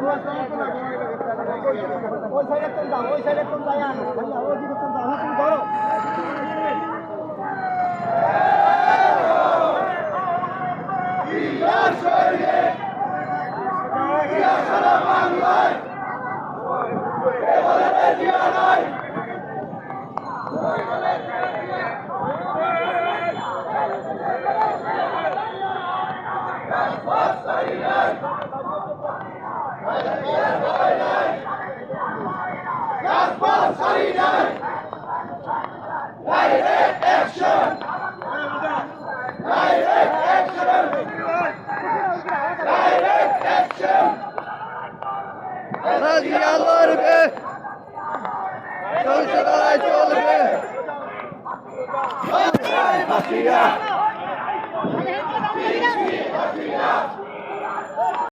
ওই সাইডে তুমি যাও, ওই সাইডে তুমি যাই আনো ভাইয়া, ওই দিকে তুমি যাও, তুমি ধরো। চলবে চলবে চলবে